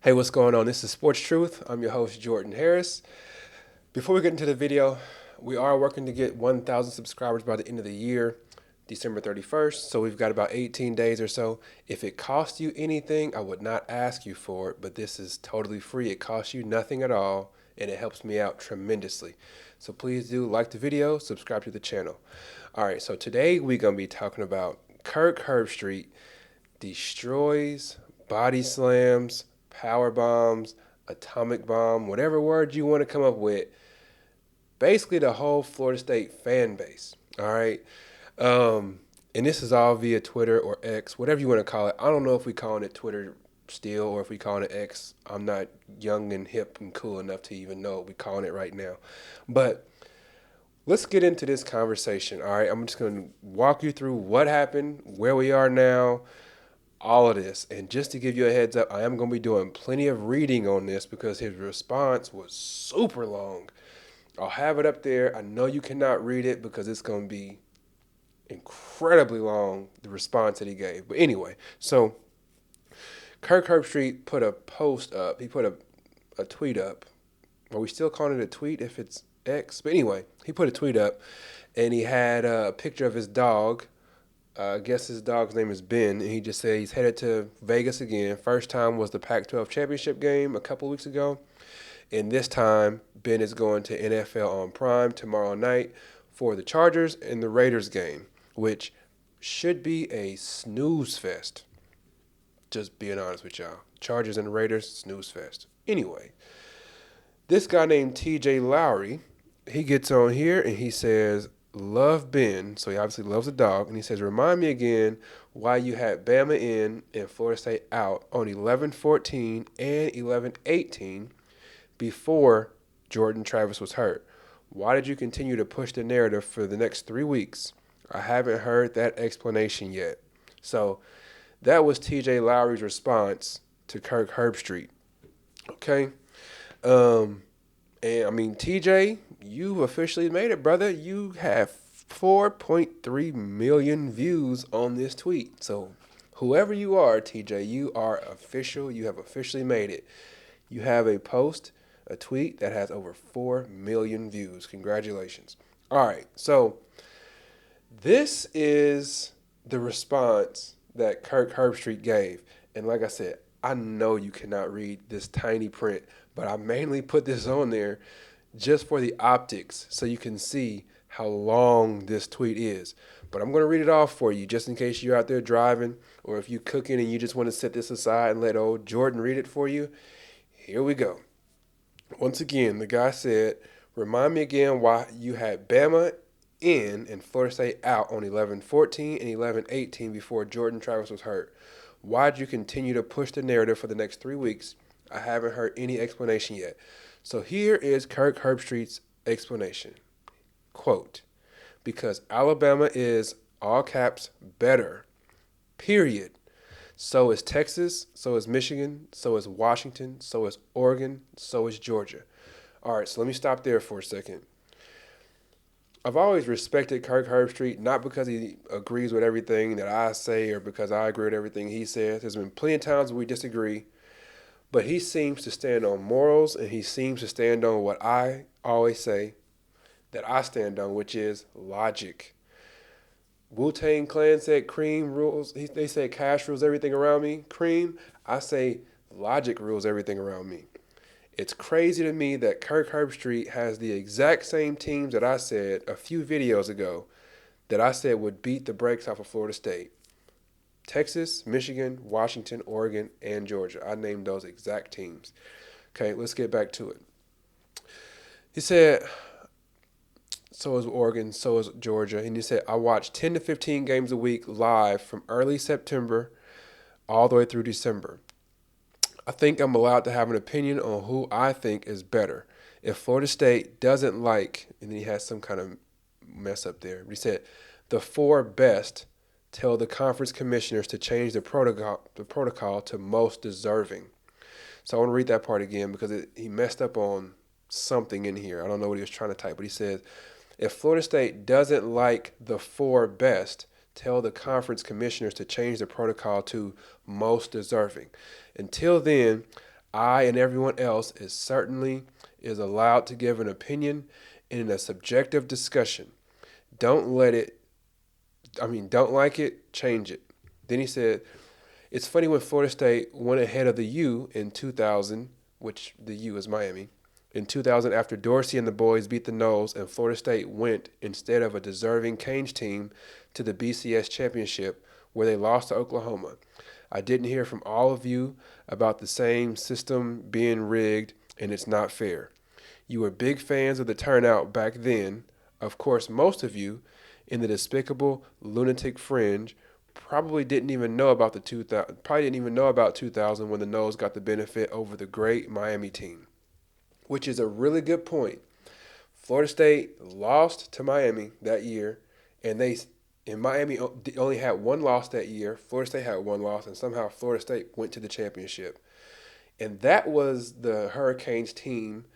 Hey, what's going on? This is Sports Truth. I'm your host, Jordan Harris. Before we get into the video, we are working to get 1,000 subscribers by the end of the year, December 31st. So we've got about 18 days or so. If it costs you anything, I would not ask you for it, but this is totally free. It costs you nothing at all, and it helps me out tremendously. So please do like the video, subscribe to the channel. All right, so today we're going to be talking about Kirk Herbstreit destroys, body slams, power bombs, atomic bomb, whatever word you want to come up with, basically the whole Florida State fan base. All right. And this is all via Twitter or X, whatever you want to call it. I don't know if we calling it Twitter still or if we calling it X. I'm not young and hip and cool enough to even know what we calling it right now. But let's get into this conversation. All right. I'm just going to walk you through what happened, where we are now, all of this. And just to give you a heads up, I am going to be doing plenty of reading on this because his response was super long. I'll have it up there. I know you cannot read it because it's going to be incredibly long, the response that he gave. But anyway, so Kirk Herbstreit put a post up. He put a tweet up. Are we still calling it a tweet if it's X? But anyway, he put a tweet up and he had a picture of his dog. I guess his dog's name is Ben, and he just said he's headed to Vegas again. First time was the Pac-12 championship game a couple of weeks ago, and this time Ben is going to NFL on Prime tomorrow night for the Chargers and the Raiders game, which should be a snooze fest. Just being honest with y'all. Chargers and Raiders, snooze fest. Anyway, this guy named TJ Lowry, he gets on here and he says, love Ben, so he obviously loves the dog, and he says, remind me again why you had Bama in and Florida State out on 11-14 and 11-18 before Jordan Travis was hurt. Why did you continue to push the narrative for the next 3 weeks? I haven't heard that explanation yet. So that was TJ Lowry's response to Kirk Herbstreit. Okay. And I mean, TJ, you officially made it, brother. You have 4.3 million views on this tweet. So whoever you are, TJ, you are official. You have officially made it. You have a post, a tweet that has over 4 million views. Congratulations. All right. So this is the response that Kirk Herbstreit gave. And like I said, I know you cannot read this tiny print, but I mainly put this on there just for the optics so you can see how long this tweet is. But I'm going to read it off for you just in case you're out there driving or if you're cooking and you just want to set this aside and let old Jordan read it for you. Here we go. Once again, the guy said, remind me again why you had Bama in and Florida State out on 11-14 and 11-18 before Jordan Travis was hurt. Why'd you continue to push the narrative for the next 3 weeks? I haven't heard any explanation yet. So here is Kirk Herbstreit's explanation. Quote, because Alabama is, all caps, better. Period. So is Texas, so is Michigan, so is Washington, so is Oregon, so is Georgia. All right, so let me stop there for a second. I've always respected Kirk Herbstreit, not because he agrees with everything that I say or because I agree with everything he says. There's been plenty of times we disagree, but he seems to stand on morals and he seems to stand on what I always say that I stand on, which is logic. Wu-Tang Clan said cream rules. They said cash rules everything around me. Cream, I say logic rules everything around me. It's crazy to me that Kirk Herbstreit has the exact same teams that I said a few videos ago that I said would beat the brakes off of Florida State. Texas, Michigan, Washington, Oregon, and Georgia. I named those exact teams. Okay, let's get back to it. He said, so is Oregon, so is Georgia. And he said, I watch 10 to 15 games a week live from early September all the way through December. I think I'm allowed to have an opinion on who I think is better. If Florida State doesn't like, and then he has some kind of mess up there. But he said, the 4 best tell the conference commissioners to change the protocol to most deserving. So I want to read that part again because he messed up on something in here. I don't know what he was trying to type, but he says, if Florida State doesn't like the 4 best, tell the conference commissioners to change the protocol to most deserving. Until then, I and everyone else is allowed to give an opinion in a subjective discussion. Don't let it, don't like it, change it. Then he said, it's funny when Florida State went ahead of the U in 2000, which the U is Miami, in 2000 after Dorsey and the boys beat the Noles and Florida State went, instead of a deserving Canes team, to the BCS championship where they lost to Oklahoma. I didn't hear from all of you about the same system being rigged and it's not fair. You were big fans of the turnout back then. Of course, most of you in the despicable lunatic fringe probably didn't even know about 2000 when the Noles got the benefit over the great Miami team, which is a really good point. Florida State lost to Miami that year, and Miami only had one loss that year. Florida State had one loss, and somehow Florida State went to the championship. And that was the Hurricanes team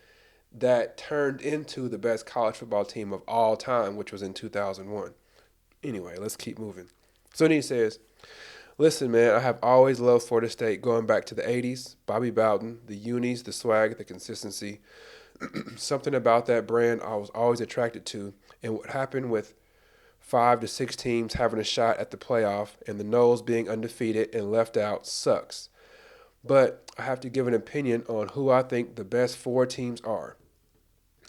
that turned into the best college football team of all time, which was in 2001. Anyway, let's keep moving. So then he says, listen, man, I have always loved Florida State going back to the 80s. Bobby Bowden, the unis, the swag, the consistency. Something about that brand I was always attracted to. And what happened with 5 to 6 teams having a shot at the playoff and the Noles being undefeated and left out sucks. But I have to give an opinion on who I think the best 4 teams are.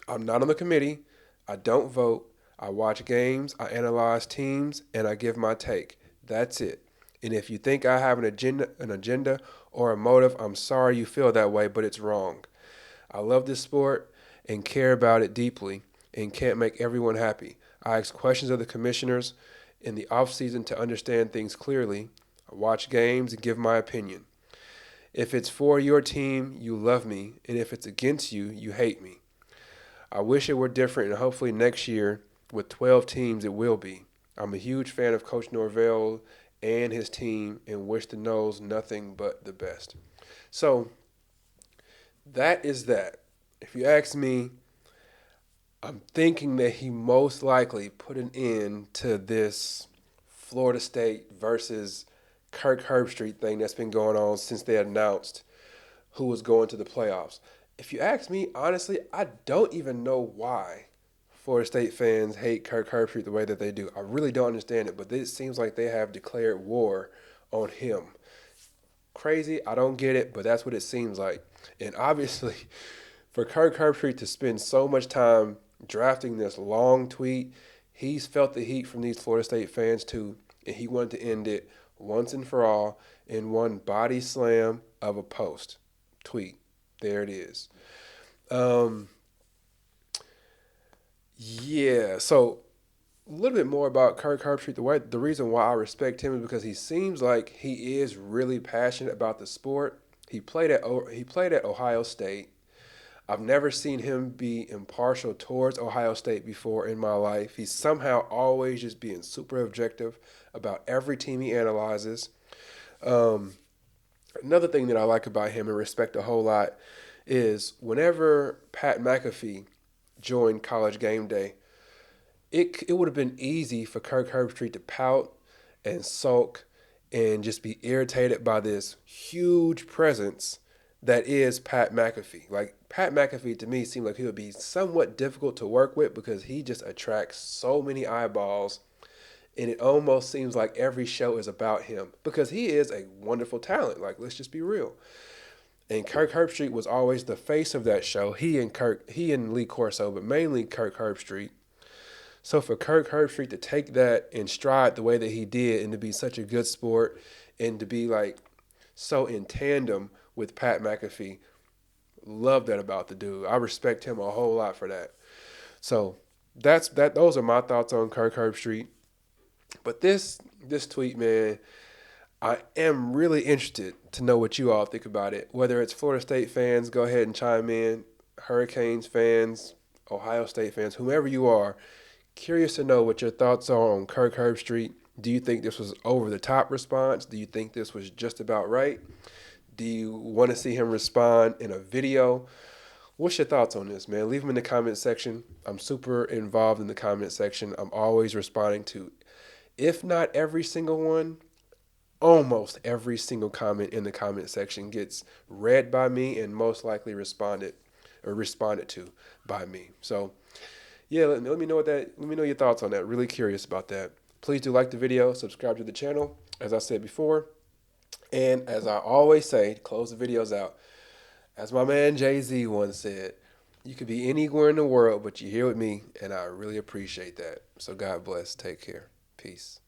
I'm not on the committee. I don't vote. I watch games, I analyze teams, and I give my take. That's it. And if you think I have an agenda or a motive, I'm sorry you feel that way, but it's wrong. I love this sport and care about it deeply and can't make everyone happy. I ask questions of the commissioners in the off-season to understand things clearly. I watch games and give my opinion. If it's for your team, you love me, and if it's against you, you hate me. I wish it were different, and hopefully next year, with 12 teams, it will be. I'm a huge fan of Coach Norvell and his team and wish the Noles nothing but the best. So that is that. If you ask me, I'm thinking that he most likely put an end to this Florida State versus Kirk Herbstreit thing that's been going on since they announced who was going to the playoffs. If you ask me, honestly, I don't even know why Florida State fans hate Kirk Herbstreit the way that they do. I really don't understand it, but it seems like they have declared war on him. Crazy, I don't get it, but that's what it seems like. And obviously, for Kirk Herbstreit to spend so much time drafting this long tweet, he's felt the heat from these Florida State fans too, and he wanted to end it once and for all in one body slam of a post tweet. There it is. Yeah, so a little bit more about Kirk Herbstreit. The reason why I respect him is because he seems like he is really passionate about the sport. He played at Ohio State. I've never seen him be impartial towards Ohio State before in my life. He's somehow always just being super objective about every team he analyzes. Another thing that I like about him and respect a whole lot is whenever Pat McAfee joined College Game Day, it would have been easy for Kirk Herbstreit to pout and sulk and just be irritated by this huge presence that is Pat McAfee. Like, Pat McAfee to me seemed like he would be somewhat difficult to work with because he just attracts so many eyeballs, and it almost seems like every show is about him because he is a wonderful talent. Like, let's just be real. And Kirk Herbstreit was always the face of that show. He and Lee Corso, but mainly Kirk Herbstreit. So for Kirk Herbstreit to take that in stride the way that he did and to be such a good sport and to be like so in tandem with Pat McAfee, love that about the dude. I respect him a whole lot for that. So those are my thoughts on Kirk Herbstreit. But this tweet, man, I am really interested to know what you all think about it. Whether it's Florida State fans, go ahead and chime in. Hurricanes fans, Ohio State fans, whomever you are, curious to know what your thoughts are on Kirk Herbstreit. Do you think this was over-the-top response? Do you think this was just about right? Do you want to see him respond in a video? What's your thoughts on this, man? Leave them in the comment section. I'm super involved in the comment section. I'm always responding to, if not every single one, almost every single comment in the comment section gets read by me and most likely responded to by me. So yeah, let me know let me know your thoughts on that. Really curious about that. Please do like the video, subscribe to the channel, as I said before. And as I always say, to close the videos out, as my man Jay-Z once said, you could be anywhere in the world, but you're here with me, and I really appreciate that. So God bless. Take care. Peace.